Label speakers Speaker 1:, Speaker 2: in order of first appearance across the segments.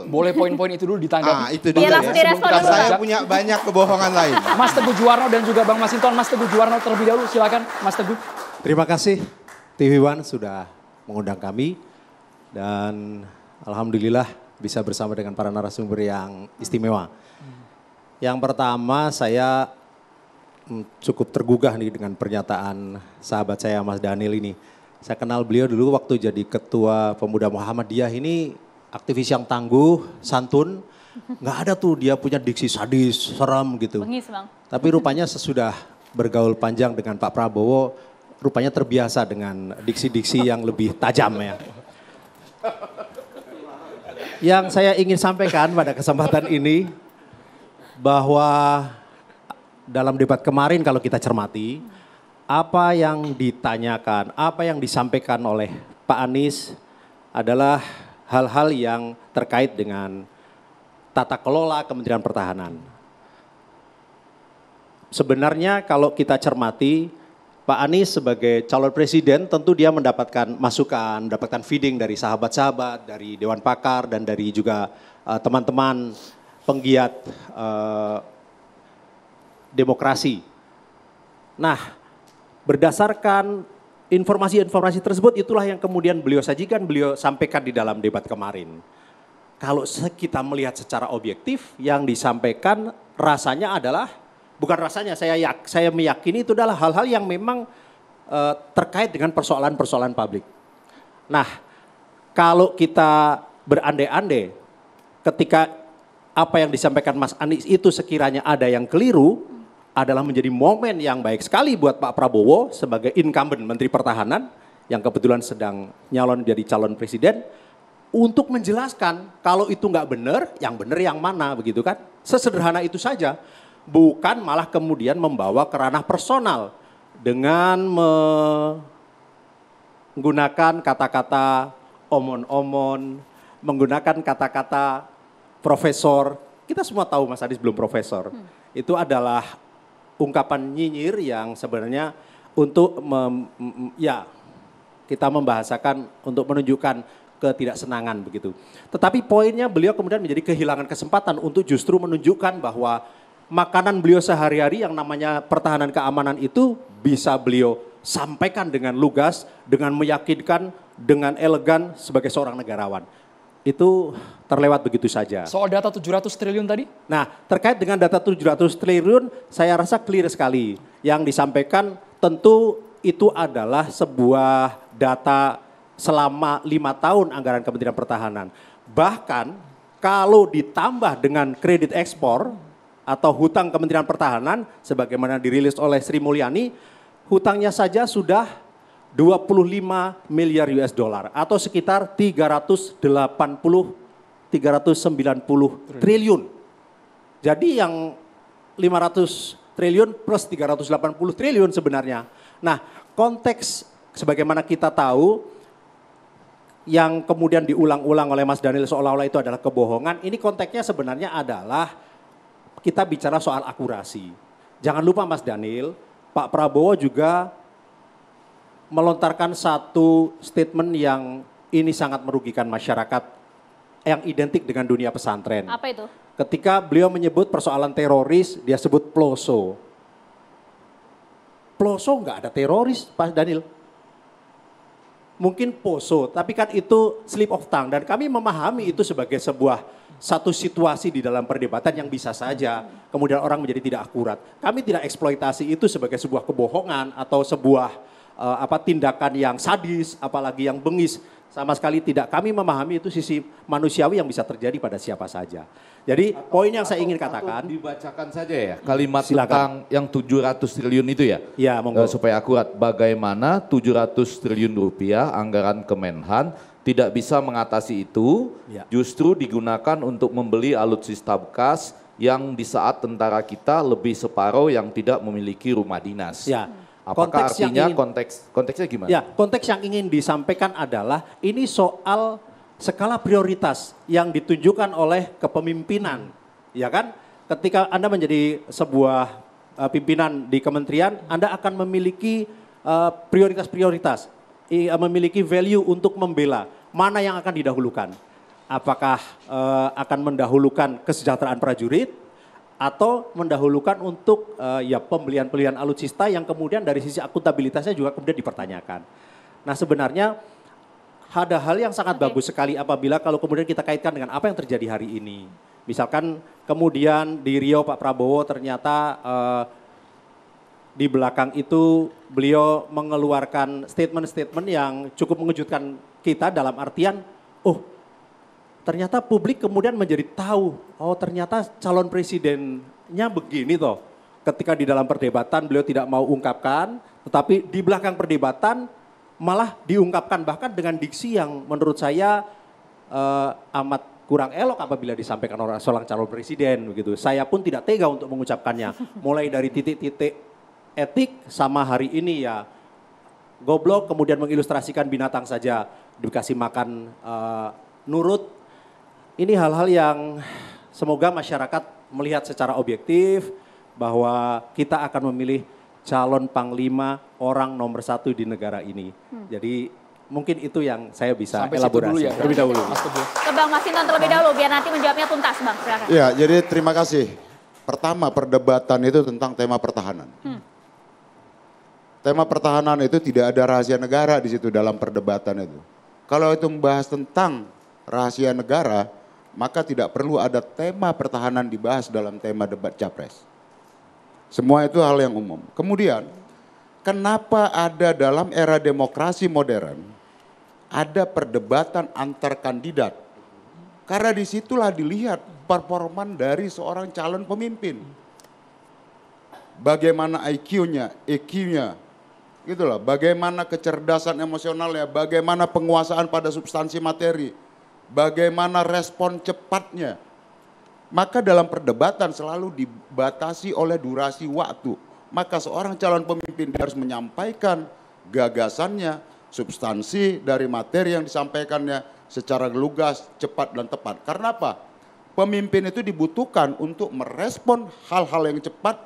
Speaker 1: Boleh poin-poin itu dulu ditanggapi.
Speaker 2: Itu dia.
Speaker 3: langsung direspon dulu.
Speaker 2: Saya punya banyak kebohongan lain.
Speaker 1: Mas Teguh Juwarno dan juga Bang Masinton. Mas Teguh Juwarno terlebih dahulu, silakan Mas Teguh.
Speaker 4: Terima kasih TV One sudah mengundang kami. Dan alhamdulillah bisa bersama dengan para narasumber yang istimewa. Yang pertama saya cukup tergugah nih dengan pernyataan sahabat saya Mas Daniel ini. Saya kenal beliau dulu waktu jadi ketua pemuda Muhammadiyah ini aktivis yang tangguh, santun. Nggak ada tuh dia punya diksi sadis, seram gitu.
Speaker 3: Bengis, Bang.
Speaker 4: Tapi rupanya sesudah bergaul panjang dengan Pak Prabowo, rupanya terbiasa dengan diksi-diksi yang lebih tajam ya. Yang saya ingin sampaikan pada kesempatan ini, bahwa dalam debat kemarin kalau kita cermati, apa yang ditanyakan, apa yang disampaikan oleh Pak Anies adalah hal-hal yang terkait dengan tata kelola Kementerian Pertahanan. Sebenarnya kalau kita cermati, Pak Anies sebagai calon presiden tentu dia mendapatkan masukan, mendapatkan feeding dari sahabat-sahabat, dari Dewan Pakar dan dari juga teman-teman penggiat demokrasi. Nah, berdasarkan informasi-informasi tersebut itulah yang kemudian beliau sajikan, beliau sampaikan di dalam debat kemarin. Kalau kita melihat secara objektif yang disampaikan rasanya adalah, bukan rasanya, saya meyakini itu adalah hal-hal yang memang terkait dengan persoalan-persoalan publik. Nah, kalau kita berandai-andai ketika apa yang disampaikan Mas Anies itu sekiranya ada yang keliru, adalah menjadi momen yang baik sekali buat Pak Prabowo sebagai incumbent Menteri Pertahanan yang kebetulan sedang nyalon jadi calon presiden untuk menjelaskan kalau itu nggak benar yang mana begitu kan. Sesederhana itu saja, bukan malah kemudian membawa ke ranah personal dengan menggunakan kata-kata omon-omon, menggunakan kata-kata profesor. Kita semua tahu Mas Anies belum profesor. Itu adalah ungkapan nyinyir yang sebenarnya untuk kita membahasakan untuk menunjukkan ketidaksenangan begitu. Tetapi poinnya beliau kemudian menjadi kehilangan kesempatan untuk justru menunjukkan bahwa makanan beliau sehari-hari yang namanya pertahanan keamanan itu bisa beliau sampaikan dengan lugas, dengan meyakinkan, dengan elegan sebagai seorang negarawan. Itu terlewat begitu saja.
Speaker 1: Soal data 700 triliun tadi?
Speaker 4: Nah, terkait dengan data 700 triliun, saya rasa clear sekali. Yang disampaikan tentu itu adalah sebuah data selama 5 tahun anggaran Kementerian Pertahanan. Bahkan kalau ditambah dengan kredit ekspor atau hutang Kementerian Pertahanan, sebagaimana dirilis oleh Sri Mulyani, hutangnya saja sudah 25 miliar US dollar atau sekitar 390 triliun. Jadi yang 500 triliun plus 380 triliun sebenarnya. Nah, konteks sebagaimana kita tahu yang kemudian diulang-ulang oleh Mas Daniel seolah-olah itu adalah kebohongan. Ini konteksnya sebenarnya adalah kita bicara soal akurasi. Jangan lupa Mas Daniel, Pak Prabowo juga melontarkan satu statement yang ini sangat merugikan masyarakat yang identik dengan dunia pesantren.
Speaker 3: Apa itu?
Speaker 4: Ketika beliau menyebut persoalan teroris, dia sebut Ploso. Ploso nggak ada teroris, Pak Daniel. Mungkin Poso, tapi kan itu slip of tongue. Dan kami memahami itu sebagai sebuah satu situasi di dalam perdebatan yang bisa saja kemudian orang menjadi tidak akurat. Kami tidak eksploitasi itu sebagai sebuah kebohongan atau sebuah tindakan yang sadis, apalagi yang bengis, sama sekali tidak. Kami memahami itu sisi manusiawi yang bisa terjadi pada siapa saja. Jadi poin yang saya ingin katakan.
Speaker 5: Dibacakan saja ya kalimat
Speaker 4: silakan.
Speaker 5: tentang yang 700 triliun itu ya.
Speaker 4: Ya, monggo.
Speaker 5: Supaya akurat, bagaimana 700 triliun rupiah anggaran Kemenhan tidak bisa mengatasi itu, justru digunakan untuk membeli alutsista bekas yang di saat tentara kita lebih separuh yang tidak memiliki rumah dinas.
Speaker 4: Ya.
Speaker 5: Apakah artinya konteksnya gimana?
Speaker 4: Ya, konteks yang ingin disampaikan adalah ini soal skala prioritas yang ditunjukkan oleh kepemimpinan. Ya kan? Ketika Anda menjadi sebuah pimpinan di kementerian, Anda akan memiliki prioritas-prioritas, memiliki value untuk membela mana yang akan didahulukan. Apakah akan mendahulukan kesejahteraan prajurit atau mendahulukan untuk ya pembelian alutsista yang kemudian dari sisi akuntabilitasnya juga kemudian dipertanyakan. Nah sebenarnya ada hal yang sangat bagus sekali apabila kalau kemudian kita kaitkan dengan apa yang terjadi hari ini. Misalkan kemudian di Riau Pak Prabowo ternyata di belakang itu beliau mengeluarkan statement-statement yang cukup mengejutkan kita dalam artian, oh ternyata publik kemudian menjadi tahu, oh ternyata calon presidennya begini toh. Ketika di dalam perdebatan beliau tidak mau ungkapkan, tetapi di belakang perdebatan malah diungkapkan bahkan dengan diksi yang menurut saya amat kurang elok apabila disampaikan oleh seorang calon presiden begitu. Saya pun tidak tega untuk mengucapkannya. Mulai dari titik-titik etik sama hari ini ya goblok kemudian mengilustrasikan binatang saja dikasih makan nurut. Ini hal-hal yang semoga masyarakat melihat secara objektif bahwa kita akan memilih calon panglima orang nomor 1 di negara ini. Jadi mungkin itu yang saya bisa
Speaker 1: Sampai
Speaker 4: elaborasi.
Speaker 1: dulu ya,
Speaker 4: terlebih dahulu.
Speaker 1: Mas Teguh.
Speaker 3: Ke Bang Masinton terlebih dahulu biar nanti menjawabnya tuntas Bang. Silakan.
Speaker 2: Ya, jadi terima kasih. Pertama, perdebatan itu tentang tema pertahanan. Tema pertahanan itu tidak ada rahasia negara di situ dalam perdebatan itu. Kalau itu membahas tentang rahasia negara, maka tidak perlu ada tema pertahanan dibahas dalam tema debat capres. Semua itu hal yang umum. Kemudian, kenapa ada dalam era demokrasi modern ada perdebatan antar kandidat? Karena disitulah dilihat performan dari seorang calon pemimpin. Bagaimana IQ-nya, EQ-nya, gitu loh. Bagaimana kecerdasan emosionalnya, bagaimana penguasaan pada substansi materi, bagaimana respon cepatnya. Maka dalam perdebatan selalu dibatasi oleh durasi waktu. Maka seorang calon pemimpin harus menyampaikan gagasannya, substansi dari materi yang disampaikannya secara lugas, cepat dan tepat. Karena apa? Pemimpin itu dibutuhkan untuk merespon hal-hal yang cepat,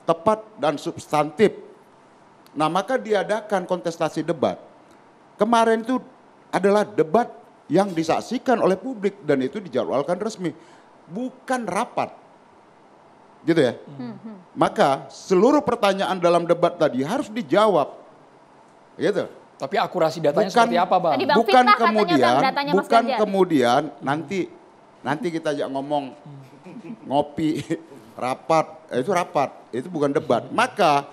Speaker 2: tepat dan substantif. Nah maka diadakan kontestasi debat. Kemarin itu adalah debat yang disaksikan oleh publik dan itu dijadwalkan resmi. Bukan rapat. Gitu ya. Maka seluruh pertanyaan dalam debat tadi harus dijawab. Gitu.
Speaker 1: Tapi akurasi datanya seperti apa Bang?
Speaker 3: Tadi Bang
Speaker 2: Bukan
Speaker 3: Fitnah katanya,
Speaker 2: kemudian,
Speaker 3: Bang, datanya Mas
Speaker 2: bukan
Speaker 3: Ganjar.
Speaker 2: kemudian nanti kita ajak ngomong ngopi rapat, itu bukan debat. Maka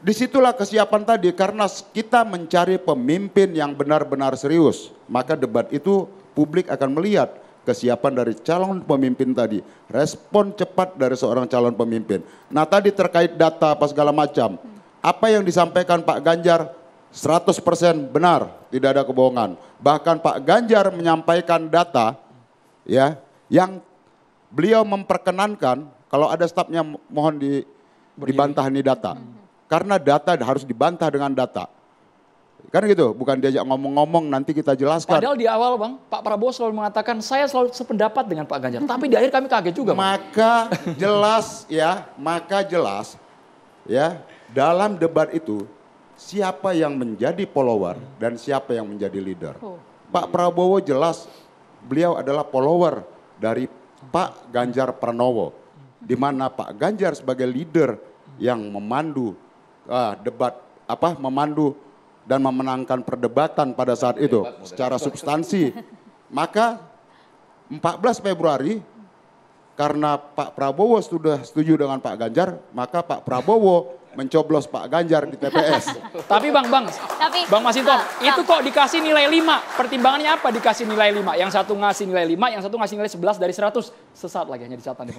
Speaker 2: disitulah kesiapan tadi karena kita mencari pemimpin yang benar-benar serius. Maka debat itu publik akan melihat kesiapan dari calon pemimpin tadi, respon cepat dari seorang calon pemimpin. Nah tadi terkait data apa segala macam, apa yang disampaikan Pak Ganjar 100% benar, tidak ada kebohongan. Bahkan Pak Ganjar menyampaikan data ya yang beliau memperkenankan kalau ada stafnya mohon dibantah ini data. Karena data harus dibantah dengan data. Kan gitu, bukan diajak ngomong-ngomong nanti kita jelaskan.
Speaker 1: Padahal di awal Bang, Pak Prabowo selalu mengatakan saya selalu sependapat dengan Pak Ganjar. Tapi di akhir kami kaget juga Bang.
Speaker 2: Maka jelas ya dalam debat itu siapa yang menjadi follower dan siapa yang menjadi leader. Pak Prabowo jelas beliau adalah follower dari Pak Ganjar Pranowo. Di mana Pak Ganjar sebagai leader yang memandu memandu dan memenangkan perdebatan pada saat itu secara substansi. Maka 14 Februari karena Pak Prabowo sudah setuju dengan Pak Ganjar, maka Pak Prabowo mencoblos Pak Ganjar di TPS.
Speaker 1: Tapi Bang Masinton, itu kok dikasih nilai 5? Pertimbangannya apa dikasih nilai 5? Yang satu ngasih nilai 5, yang satu ngasih nilai 11 dari 100. Sesat lagi hanya di catatan.